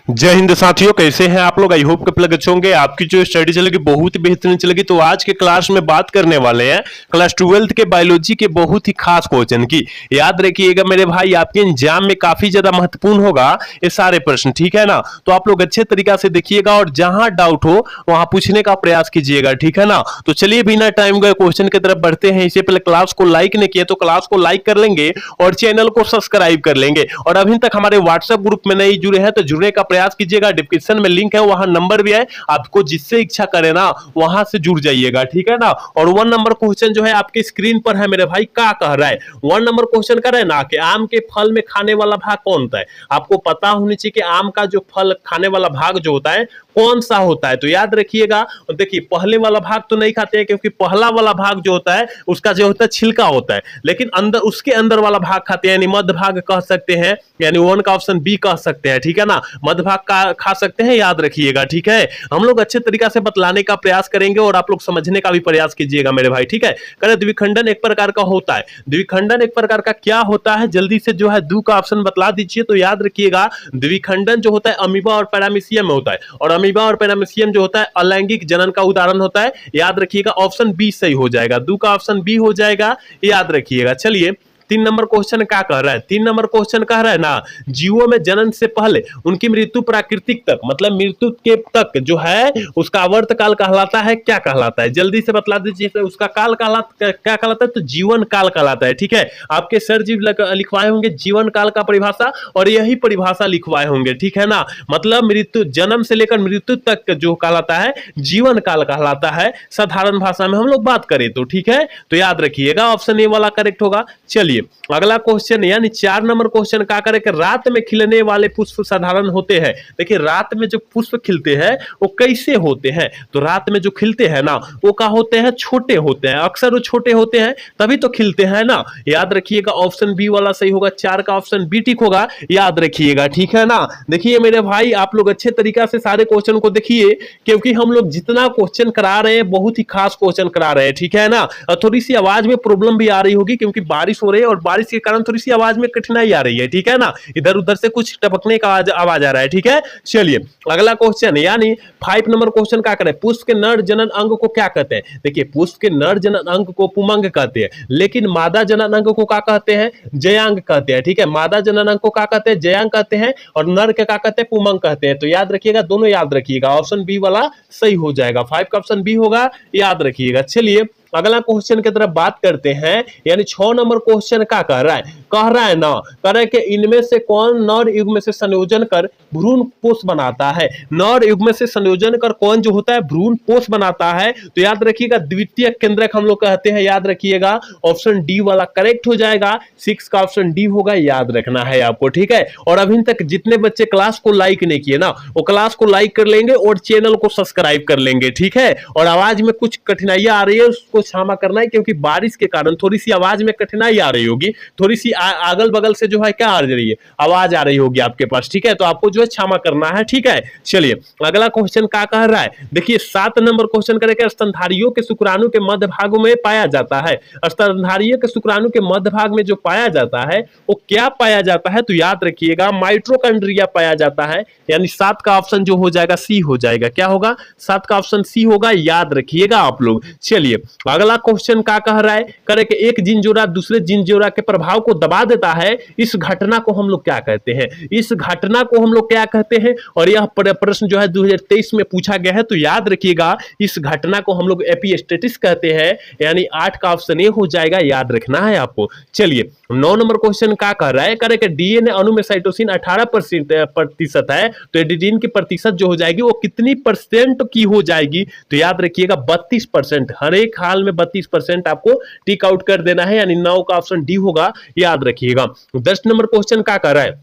जय हिंद साथियों, कैसे हैं आप लोग। आई होप कि प्लग अच्छे होंगे। आपकी जो स्टडी चलेगी बहुत ही बेहतरीन चलेगी। तो आज के क्लास में बात करने वाले हैं क्लास 12th के बायोलॉजी के बहुत ही खास क्वेश्चन की। याद रखिएगा मेरे भाई, आपके एग्जाम में काफी ज्यादा महत्वपूर्ण होगा ये सारे प्रश्न, ठीक है ना। तो आप लोग अच्छे तरीका से देखिएगा और जहां डाउट हो वहां पूछने का प्रयास कीजिएगा, ठीक है ना। तो चलिए बिना टाइम गए क्वेश्चन की तरफ बढ़ते हैं। इससे पहले क्लास को लाइक नहीं किया तो क्लास को लाइक कर लेंगे और चैनल को सब्सक्राइब कर लेंगे। और अभी तक हमारे व्हाट्सएप ग्रुप में नहीं जुड़े हैं तो जुड़ने का प्रयास कीजिएगा। डिस्क्रिप्शन में लिंक है, वहां नंबर भी है, आपको जिससे इच्छा करे ना वहां से जुड़ जाइएगा, ठीक है ना। और 1 नंबर क्वेश्चन जो है आपके स्क्रीन पर है मेरे भाई, क्या कह रहा है 1 नंबर क्वेश्चन कर रहा है ना कि आम के फल में खाने वाला भाग कौन सा है। आपको पता होनी चाहिए कि आम का जो फल खाने वाला भाग जो होता है कौन सा होता है। तो याद रखिएगा, देखिए पहले वाला भाग तो नहीं खाते हैं क्योंकि पहला वाला भाग जो होता है उसका जो होता है छिलका होता है, लेकिन अंदर उसके अंदर वाला भाग खाते हैं, यानी मध्य भाग कह सकते हैं, यानी 1 का ऑप्शन बी कह सकते हैं, ठीक है ना। मध्य भाग का खा सकते हैं, याद रखिएगा, ठीक है। हम लोग अच्छे तरीका से बतलाने का प्रयास करेंगे और आप लोग समझने का भी प्रयास कीजिएगा मेरे भाई, ठीक है। करें द्विखंडन एक प्रकार का होता है। द्विखंडन एक प्रकार का क्या होता है, जल्दी से जो है दो का ऑप्शन बतला दीजिए। तो याद रखिएगा, द्विखंडन जो होता है अमीबा और पैरामीशियम में होता है, और अमीबा और पैरामीशियम जो होता है अलैंगिक जनन का उदाहरण होता है। याद रखिएगा ऑप्शन बी सही हो जाएगा, दो का ऑप्शन बी हो जाएगा, याद रखिएगा। चलिए 3 नंबर क्वेश्चन क्या कह रहा है, 3 नंबर क्वेश्चन कह रहा है ना, जीवों में जनन से पहले उनकी मृत्यु प्राकृतिक तक, मतलब मृत्यु के तक जो है उसका आवर्त काल कहलाता है, क्या कहलाता है, जल्दी से बतला दीजिए। उसका काल कहलाता क्या कहलाता है, तो जीवन काल कहलाता है, ठीक है। आपके सर जी लिखवाए होंगे जीवन काल का परिभाषा, और यही परिभाषा लिखवाए होंगे, ठीक है ना। मतलब मृत्यु, जन्म से लेकर मृत्यु तक जो कहलाता है जीवन काल कहलाता है, साधारण भाषा में हम लोग बात करें तो, ठीक है। तो याद रखिएगा ऑप्शन ए वाला करेक्ट होगा। चलिए अगला क्वेश्चन, यानी 4 नंबर क्वेश्चन क्या करे कि रात में खिलने वाले पुष्प साधारण होते हैं। देखिए रात में जो पुष्प खिलते हैं वो कैसे होते हैं, तो रात में जो खिलते हैं ना वो क्या होते हैं, छोटे होते हैं, अक्सर वो छोटे होते हैं तभी तो खिलते हैं ना। याद रखिएगा ऑप्शन बी वाला सही होगा, 4 का ऑप्शन बी ठीक होगा, याद रखिएगा, ठीक है ना। देखिए मेरे भाई, आप लोग अच्छे तरीका से सारे क्वेश्चन को देखिए, क्योंकि हम लोग जितना क्वेश्चन करा रहे हैं बहुत ही खास क्वेश्चन करा रहे हैं, ठीक है ना। थोड़ी सी आवाज में प्रॉब्लम भी आ रही होगी क्योंकि बारिश हो रही है और बारिश के कारण थोड़ी सी आवाज में कठिनाई आ रही है, ठीक है ना। इधर उधर से कुछ टपकने का आवाज आ रहा है, ठीक है। चलिए अगला क्वेश्चन, यानी 5 नंबर क्वेश्चन क्या करें, पुष्प के नर जनन अंग को क्या कहते हैं। देखिए पुष्प के नर जनन अंग को पुमंग कहते हैं, लेकिन मादा जनन अंग को क्या कहते हैं, जयांग कहते हैं, ठीक है। मादा जनन अंग को क्या कहते हैं, जयांग कहते हैं, और नर के क्या कहते हैं, पुमंग कहते हैं। तो याद रखिएगा, दोनों याद रखिएगा, ऑप्शन बी वाला सही हो जाएगा, 5 का ऑप्शन बी होगा, याद रखिएगा। चलिए अगला क्वेश्चन की तरफ बात करते हैं, यानी 6 नंबर क्वेश्चन क्या कह रहा है, कह रहा है ना, कह रहा है कि इनमें से कौन नर युग्म से संयोजन कर भ्रूण पोष बनाता है। नर युग्म से संयोजन कर कौन जो होता है भ्रूण पोष बनाता है। तो याद रखिएगा द्वितीय केंद्रक हम लोग कहते हैं, याद रखिएगा ऑप्शन डी वाला करेक्ट हो जाएगा, 6 का ऑप्शन डी होगा, याद रखना है आपको, ठीक है। और अभी तक जितने बच्चे क्लास को लाइक नहीं किए ना वो क्लास को लाइक कर लेंगे और चैनल को सब्सक्राइब कर लेंगे, ठीक है। और आवाज में कुछ कठिनाइयां आ रही है उसको क्षमा करना है, क्योंकि बारिश के कारण थोड़ी सी आवाज में कठिनाई आ रही होगी, थोड़ी सी अगल बगल से जो है क्या आ रही है, आवाज आ रही होगी आपके पास, ठीक है। तो आपको जो है क्षमा करना है, ठीक है। चलिए अगला क्वेश्चन क्या कह रहा है, देखिए 7 नंबर क्वेश्चन करेंगे, स्तनधारियों के शुक्राणु के मध्य भाग में पाया जाता है। स्तनधारियों के शुक्राणु के मध्य भाग में जो पाया जाता है वो क्या पाया जाता है, तो याद रखिएगा माइटोकॉन्ड्रिया पाया जाता है, यानी 7 का ऑप्शन जो हो जाएगा सी हो जाएगा, क्या होगा, 7 का ऑप्शन सी होगा, याद रखिएगा आप लोग। चलिए अगला क्वेश्चन क्या कह रहा है, करे कि एक जीन जोड़ा दूसरे जीन जोड़ा के प्रभाव को दबा देता है, इस घटना को हम लोग क्या कहते हैं, इस घटना को हम लोग क्या कहते हैं। और यह प्रश्न जो है 2023 में पूछा गया है, तो याद रखिएगा इस घटना को हम लोग एपिस्टेटिस कहते हैं, यानी 8 का ऑप्शन ए हो जाएगा, याद रखना है आपको। चलिए 9 नंबर क्वेश्चन क्या कर रहा है, करे कि डीएनए अणु में साइटोसिन 18% है, तो एडिनिन की प्रतिशत जो हो जाएगी वो कितनी परसेंट की हो जाएगी, तो याद रखिएगा 32%, हर एक हाल में 32% आपको टिक आउट कर देना है, यानी 9 का ऑप्शन डी होगा, याद रखिएगा। 10 नंबर क्वेश्चन क्या कर रहा है,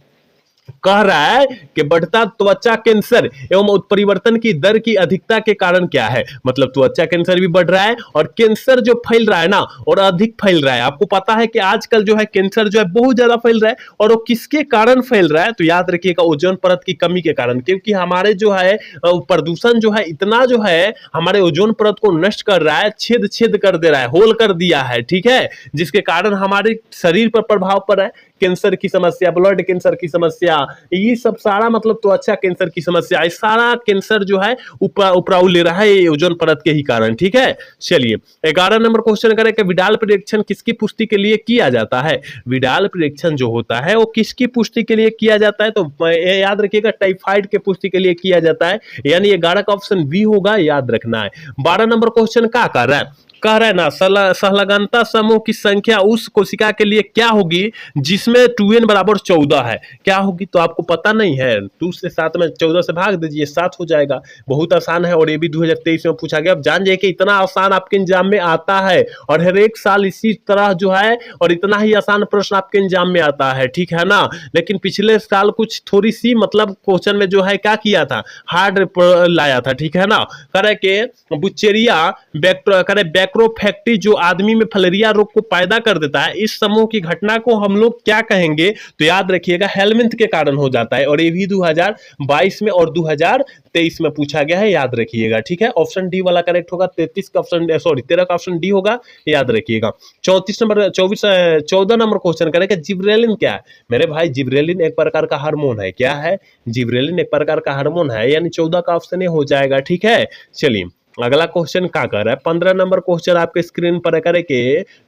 कह रहा है कि बढ़ता त्वचा कैंसर एवं उत्परिवर्तन की दर की अधिकता के कारण क्या है। मतलब त्वचा कैंसर भी बढ़ रहा है और कैंसर जो फैल रहा है ना और अधिक फैल रहा है। आपको पता है कि आजकल जो है कैंसर जो है बहुत ज्यादा फैल रहा है, और वो किसके कारण फैल रहा है, तो याद रखिएगा ओजोन परत की कमी के कारण, क्योंकि हमारे जो है प्रदूषण जो है इतना जो है हमारे ओजोन परत को नष्ट कर रहा है, छेद छेद कर दे रहा है, होल कर दिया है, ठीक है, जिसके कारण हमारे शरीर पर प्रभाव पड़ रहा है। कैंसर की समस्या, ब्लड कैंसर की समस्या, ये सब सारा मतलब त्वचा कैंसर की समस्या, ये सारा कैंसर जो है उपराउ ले रहा है ये ओजोन परत के ही कारण। ठीक है, चलिए 11 नंबर क्वेश्चन करें कि विडाल परीक्षण किसकी पुष्टि के लिए किया जाता है। विडाल परीक्षण जो होता है वो किसकी पुष्टि के लिए किया जाता है, तो याद रखिएगा टाइफाइड के पुष्टि के लिए किया जाता है, यानी 11 का ऑप्शन बी होगा, याद रखना है। 12 नंबर क्वेश्चन क्या कर रहा है, कह रहा है ना सहलगनता समूह की संख्या उस कोशिका के लिए क्या होगी जिसमें 2n बराबर 14 है, क्या होगी, तो आपको पता नहीं है, 2 से 7 में 14 से भाग दीजिए 7 हो जाएगा, बहुत आसान है और ये भी 2023 में पूछा गया। अब जान जाइए कि इतना आसान आपके एग्जाम में आता है और हर एक साल इसी तरह जो है और इतना ही आसान प्रश्न आपके एग्जाम में आता है, ठीक है ना। लेकिन पिछले साल कुछ थोड़ी सी मतलब क्वेश्चन में जो है क्या किया था, हार्ड लाया था, ठीक है ना। करे के बुचेरिया बैक्रोफैक्टी जो आदमी में फलेरिया रोग को पैदा कर देता है, इस समूह की घटना को हम लोग क्या कहेंगे, तो याद रखिएगा हेलमिंथ के कारण हो जाता है और ये भी 2022 में और 2023 में पूछा गया है, याद रखिएगा। ठीक है, ऑप्शन डी वाला करेक्ट होगा, 13 का ऑप्शन डी होगा, याद रखिएगा। 14 नंबर क्वेश्चन करेंगे जिब्रेलिन क्या है। मेरे भाई जिब्रेलिन एक प्रकार का हार्मोन है, क्या है, जिब्रेलिन एक प्रकार का हार्मोन है, यानी 14 का ऑप्शन ए हो जाएगा। ठीक है, चलिए अगला क्वेश्चन क्या कर रहा है, 15 नंबर क्वेश्चन आपके स्क्रीन पर करे के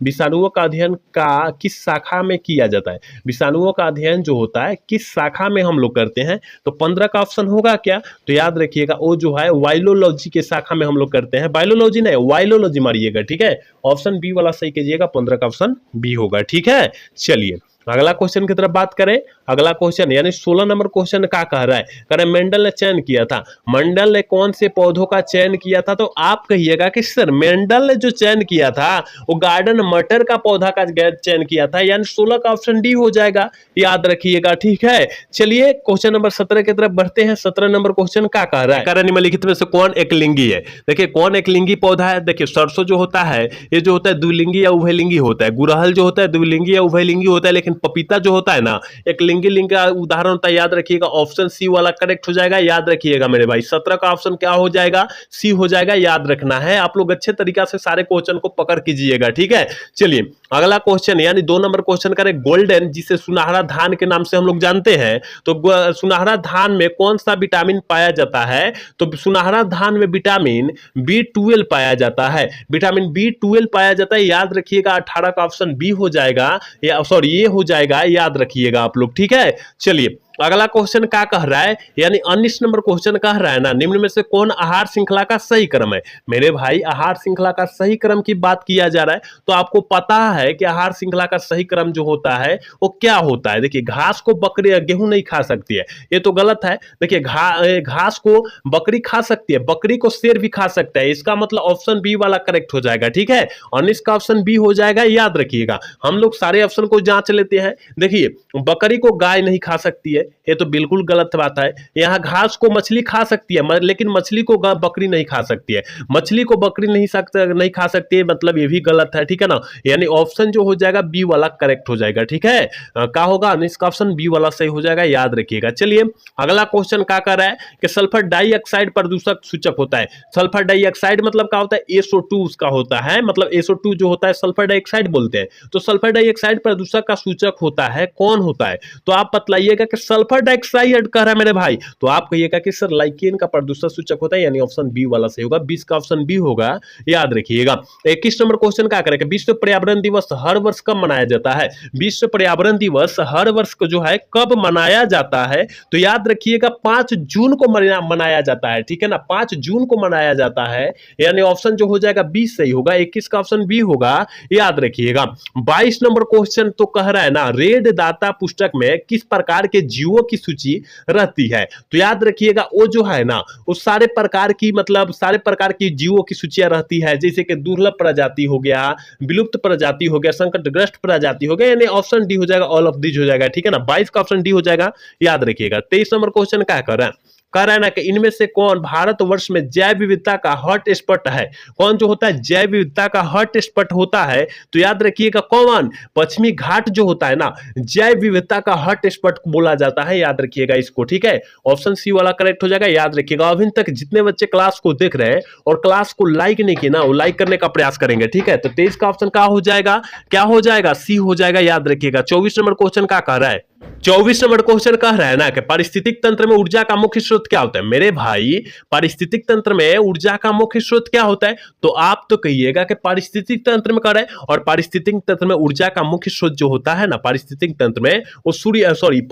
विषाणुओं का अध्ययन का किस शाखा में किया जाता है। विषाणुओं का अध्ययन जो होता है किस शाखा में हम लोग करते हैं, तो 15 का ऑप्शन होगा क्या, तो याद रखिएगा वो जो है वायरोलॉजी के शाखा में हम लोग करते हैं, बायोलॉजी नहीं वायरोलॉजी मारिएगा। ठीक है, ऑप्शन बी वाला सही कीजिएगा, 15 का ऑप्शन बी होगा। ठीक है, चलिए अगला क्वेश्चन की तरफ बात करें। अगला क्वेश्चन यानी 16 नंबर क्वेश्चन क्या कह रहा है, कह रहे मेंडल ने चयन किया था, मंडल ने कौन से पौधों का चयन किया था, तो आप कहिएगा कि सर मेंडल ने जो चयन किया था वो गार्डन मटर का पौधा का चयन किया था, यानी 16 का ऑप्शन डी हो जाएगा, याद रखिएगा। ठीक है, चलिए क्वेश्चन नंबर 17 की तरफ बढ़ते हैं। 17 नंबर क्वेश्चन क्या कह रहा है, कह रहा निम्नलिखित में से कौन एक लिंगी है। देखिए कौन एक लिंगी पौधा है, देखिए सरसों जो होता है ये जो होता है द्विलिंगी या उभयलिंगी होता है, गुड़हल जो होता है द्विलिंगी या उभयलिंगी होता है, लेकिन पपीता जो होता है ना एक लिंगी लिंग का उदाहरण होता है, याद रखिएगा। ऑप्शन सी वाला करेक्ट हो जाएगा, याद रखिएगा मेरे भाई। 17 का ऑप्शन क्या हो जाएगा, सी हो जाएगा, याद रखना है। आप लोग अच्छे तरीका से सारे क्वेश्चन को पकड़ कीजिएगा। ठीक है, चलिए अगला क्वेश्चन यानी 2 नंबर क्वेश्चन करें गोल्डन, जिसे सुनहरा धान के नाम से हम लोग जानते हैं, तो सुनहरा धान में कौन सा विटामिन पाया जाता है, तो सुनहरा धान में विटामिन B12 पाया जाता है, विटामिन B12 पाया जाता है, याद रखिएगा। 18 का ऑप्शन बी हो जाएगा, या सॉरी ये हो जाएगा, याद रखिएगा आप लोग। ठीक है, चलिए अगला क्वेश्चन क्या कह रहा है, यानी 19 नंबर क्वेश्चन कह रहा है ना निम्न में से कौन आहार श्रृंखला का सही क्रम है। मेरे भाई आहार श्रृंखला का सही क्रम की बात किया जा रहा है, तो आपको पता है कि आहार श्रृंखला का सही क्रम जो होता है वो क्या होता है। देखिए घास को बकरी गेहूं नहीं खा सकती है, ये तो गलत है। देखिए घास को बकरी खा सकती है, बकरी को शेर भी खा सकता है, इसका मतलब ऑप्शन बी वाला करेक्ट हो जाएगा। ठीक है, 19 का ऑप्शन बी हो जाएगा, याद रखिएगा। हम लोग सारे ऑप्शन को जांच लेते हैं। देखिए बकरी को गाय नहीं खा सकती है, ये तो बिल्कुल गलत बात है। यहाँ घास को मछली खा सकती है, लेकिन मछली को बकरी नहीं खा सकती है, मछली को बकरी नहीं खा सकती है, मतलब ये भी गलत है। ठीक है ना, यानी ऑप्शन जो हो जाएगा बी वाला करेक्ट हो जाएगा। ठीक है, क्या होगा, इसका ऑप्शन बी वाला सही हो जाएगा, याद रखिएगा। चलिए अगला क्वेश्चन क्या कर रहा है कि सल्फर डाइऑक्साइड प्रदूषक सूचक होता है। सल्फर डाइऑक्साइड मतलब क्या होता है, SO2 उसका होता है, मतलब SO2 जो होता है सल्फर डाइऑक्साइड बोलते हैं। तो सल्फर डाइऑक्साइड प्रदूषक का सूचक होता है, कौन होता है, तो आप बतलाइएगा कि सल्फर डाइऑक्साइड कह रहा है मेरे भाई, तो आप कहिएगा कि सर लाइकेन का प्रदूषक सूचक होता है, यानी ऑप्शन बी वाला सही होगा, 20 का ऑप्शन बी होगा, याद रखिएगा। 21 नंबर क्वेश्चन क्या करेगा, विश्व पर्यावरण दिवस हर वर्ष कब मनाया जाता है। विश्व पर्यावरण दिवस हर वर्ष को जो है कब मनाया जाता है, तो याद रखिएगा 5 जून को मनाया जाता है। ठीक है ना, 5 जून को मनाया जाता है, यानी ऑप्शन जो हो जाएगा 20 सही होगा, 21 का ऑप्शन बी होगा, याद रखिएगा। 22 नंबर क्वेश्चन तो कह रहा है ना रेड दाता पुस्तक में किस प्रकार के जीवों की सूची रहती है, तो याद रखिएगा वो जो है ना वो सारे प्रकार की मतलब सारे प्रकार की जीवों की सूचियां रहती है, जैसे कि दुर्लभ प्रजाति हो गया, विलुप्त प्रजाति हो गया, संकटग्रस्त प्रजाति हो गया, यानी ऑप्शन डी हो जाएगा, ऑल ऑफ दीज हो जाएगा। ठीक है ना, 22 का ऑप्शन डी हो जाएगा, याद रखिएगा। 23 नंबर क्वेश्चन क्या कर रहा है, कह रहा है ना कि इनमें से कौन भारतवर्ष में जैव विविधता का हॉट स्पॉट है। कौन जो होता है जैव विविधता का हॉट स्पॉट होता है, तो याद रखिएगा कौन, पश्चिमी घाट जो होता है ना, जैव विविधता का हॉट स्पॉट बोला जाता है, याद रखिएगा इसको, ठीक है। ऑप्शन सी वाला करेक्ट हो जाएगा, याद रखिएगा। अभी तक जितने बच्चे क्लास को देख रहे हैं और क्लास को लाइक नहीं किया ना, वो लाइक करने का प्रयास करेंगे, ठीक है। तो 23 का ऑप्शन क्या हो जाएगा, क्या हो जाएगा, सी हो जाएगा, याद रखिएगा। 24 नंबर क्वेश्चन क्या कह रहा है, 24 नंबर क्वेश्चन कह रहा है ना कि पारिस्थितिक तंत्र में ऊर्जा का मुख्य स्रोत क्या होता है। मेरे भाई पारिस्थितिक तंत्र में ऊर्जा का मुख्य स्रोत क्या होता है, तो आप तो कहिएगा कि पारिस्थितिक तंत्र में कह रहे हैं, और पारिस्थितिक तंत्र में ऊर्जा का मुख्य स्रोत जो होता है ना पारिस्थितिक तंत्र में, वो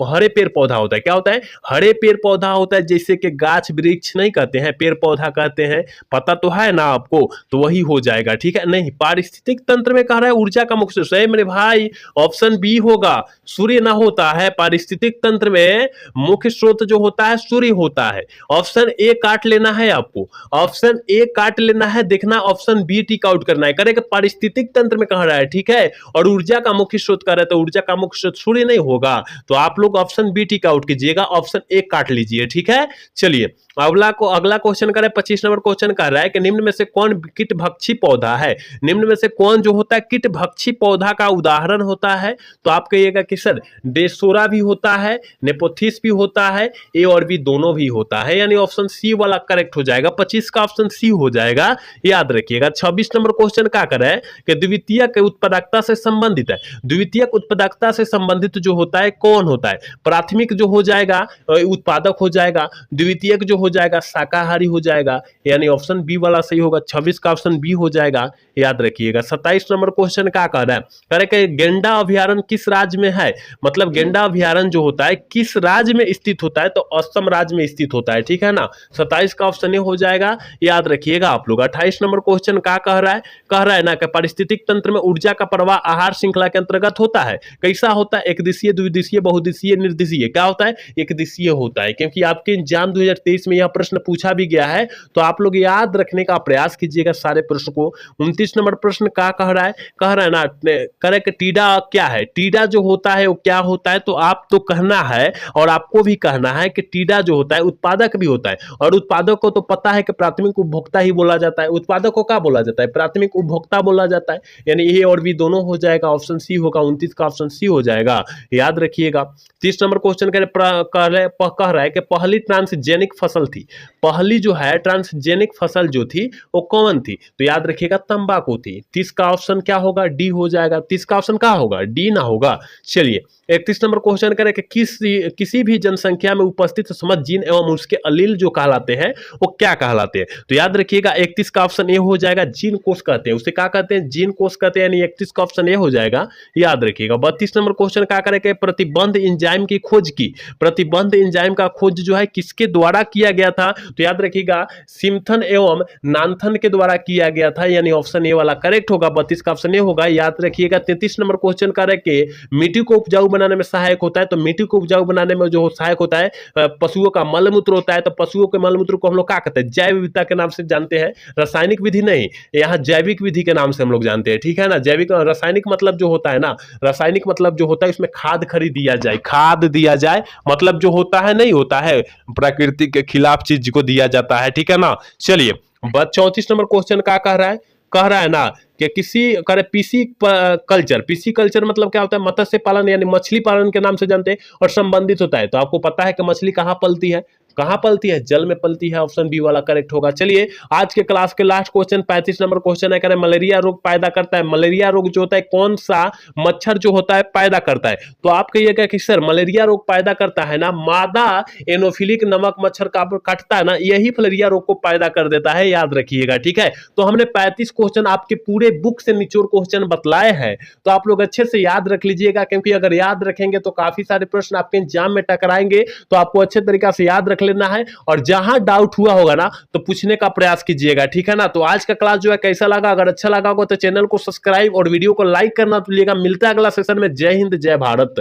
हरे पेड़ पौधा होता है। क्या होता है, हरे पेड़ पौधा होता है, जैसे कि गाछ वृक्ष नहीं कहते हैं, पेड़ पौधा कहते हैं, पता तो है ना आपको, तो वही हो जाएगा, ठीक है। नहीं, पारिस्थितिक तंत्र में कह रहा है ऊर्जा का मुख्य स्रोत है मेरे भाई, ऑप्शन बी होगा, सूर्य ना होता है। पारिस्थितिक तंत्र में मुख्य स्रोत जो होता है सूर्य होता है। ऑप्शन ए काट लेना है आपको, ऑप्शन ए काट लेना है, देखना ऑप्शन बी टिक आउट करना है। करेगा पारिस्थितिक तंत्र में कह रहा है, ठीक है, और ऊर्जा का मुख्य स्रोत कह रहा है, तो ऊर्जा का मुख्य स्रोत सूर्य नहीं होगा, तो आप लोग ऑप्शन बी टिक आउट कीजिएगा, ऑप्शन ए काट लीजिए, ठीक है। चलिए अगला क्वेश्चन करें, 25 नंबर क्वेश्चन कर रहा है कि निम्न में से कौन कीटभक्षी पौधा है। निम्न में से कौन जो होता है कीटभक्षी पौधा का उदाहरण होता है, तो आप कहिएगा कि सर डेसोरा भी होता है, नेपोथिस भी होता है, ए और बी दोनों भी होता है, यानी ऑप्शन सी वाला करेक्ट हो जाएगा। 25 का ऑप्शन सी हो जाएगा, याद रखिएगा। 26 नंबर क्वेश्चन क्या कर रहा है कि द्वितीयक उत्पादकता से संबंधित है। द्वितीयक उत्पादकता से संबंधित जो होता है कौन होता है, प्राथमिक जो हो जाएगा उत्पादक हो जाएगा, द्वितीयक जो हो जाएगा शाकाहारी हो जाएगा, यानी ऑप्शन बी वाला सही होगा। 26 का ऑप्शन बी हो जाएगा, याद रखिएगा। 27 नंबर क्वेश्चन क्या कह रहा है, कह रहे कि गेंडा अभ्यारण्य किस राज्य में है, मतलब गेंडा अभ्यारण्य जो होता है किस राज्य में स्थित होता है, तो असम राज्य में स्थित होता है, ठीक है ना। 27 का ऑप्शन ए हो जाएगा, याद रखिएगा आप लोग। 28 नंबर क्वेश्चन क्या कह रहा है ना कि पारिस्थितिक तंत्र में ऊर्जा का प्रवाह आहार श्रृंखला के अंतर्गत होता है। कैसा होता है, एक दिशीय, द्विदिशीय, बहुदिशीय, निर्दिशीय। क्या होता है, एक दिशीय होता है, क्योंकि आपके एग्जाम 2023 में यह प्रश्न पूछा भी गया है, तो आप लोग याद रखने का प्रयास कीजिएगा सारे प्रश्न को। 29 नंबर प्रश्न क्या कह रहा है ना, करेक्ट, टीडा क्या है, टीडा जो होता है वो क्या होता है, तो आप तो कहना है और आपको भी कहना है कि टीडा जो होता है उत्पादक भी होता है, और उत्पादक को तो पता है कि प्राथमिक उपभोक्ता ही बोला जाता है, उत्पादक को क्या बोला जाता है, प्राथमिक उपभोक्ता बोला जाता है, यानी ए और बी दोनों हो जाएगा, ऑप्शन सी होगा। 29 का ऑप्शन सी हो जाएगा, याद रखिएगा। 30 नंबर क्वेश्चन कह रहा है कि पहली ट्रांसजेनिक फसल थी, पहली जो है ट्रांसजेनिक फसल जो थी वो कौन थी, तो याद रखिएगा तंबाकू थी। 30 का ऑप्शन क्या होगा, डी हो जाएगा। 30 का ऑप्शन क्या होगा, डी ना होगा। चलिए 31 नंबर क्वेश्चन करें कि किसी भी जनसंख्या में उपस्थित समस्त जीन एवं उसके अलील जो कहलाते हैं वो क्या कहलाते हैं, तो याद रखिएगा 31 का ऑप्शन ए हो जाएगा, जीन कोष कहते हैं उसे, क्या कहते हैं, जीन कोष कहते हैं, यानी 31 का ऑप्शन ए हो जाएगा, याद रखिएगा। 32 नंबर क्वेश्चन क्या करें कि प्रतिबंध एंजाइम की खोज की, प्रतिबंध एंजाइम का खोज जो है किसके द्वारा किया गया था, तो याद रखिएगा सिम्थन एवं नान्थन के द्वारा किया गया था, यानी ऑप्शन ए वाला करेक्ट होगा। 32 का ऑप्शन ए होगा, याद रखिएगा। 33 नंबर क्वेश्चन करें कि मिट्टी को उपजाऊ बनाने में सहायक होता है, तो मिट्टी को उपजाऊ बनाने में जो सहायक होता है पशुओं का मलमूत्र होता है, तो पशुओं के मलमूत्र को हम लोग क्या कहते हैं, जैव विविधता के नाम से जानते हैं, रासायनिक विधि नहीं, यहाँ जैविक विधि के नाम से हम लोग जानते हैं, ठीक है ना। जैविक रासायनिक मतलब जो होता है ना, रासायनिक मतलब जो होता है उसमें खाद खरीद दिया जाए, खाद दिया जाए, मतलब जो होता है नहीं होता है प्रकृति के खिलाफ चीज को दिया जाता है, ठीक है ना। चलिए 34 नंबर क्वेश्चन क्या कह रहा है ना कि पीसी कल्चर मतलब क्या होता है, मत्स्य पालन यानी मछली पालन के नाम से जानते हैं और संबंधित होता है, तो आपको पता है कि मछली कहाँ पलती है, जल में पलती है, ऑप्शन बी वाला करेक्ट होगा। चलिए आज के क्लास के लास्ट क्वेश्चन 35 नंबर क्वेश्चन है, मलेरिया रोग पैदा करता है, मलेरिया रोग जो होता है कौन सा मच्छर जो होता है पैदा करता है, तो आप कहिएगा कि सर मलेरिया रोग पैदा करता है ना मादा एनोफिलिक नमक मच्छर का काटता है ना, यही मलेरिया रोग को पैदा कर देता है, याद रखिएगा, ठीक है। तो हमने 35 क्वेश्चन आपके पूरे बुक से निचोड़ क्वेश्चन बतलाए हैं, तो आप लोग अच्छे से याद रख लीजिएगा, क्योंकि अगर याद रखेंगे तो काफी सारे प्रश्न आपके एग्जाम में टकराएंगे, तो आपको अच्छे तरीके से याद रख लेना है, और जहां डाउट हुआ होगा ना तो पूछने का प्रयास कीजिएगा, ठीक है ना। तो आज का क्लास जो है कैसा लगा, अगर अच्छा लगा होगा तो चैनल को सब्सक्राइब और वीडियो को लाइक करना भूलिएगा। मिलता है अगला सेशन में। जय हिंद, जय भारत।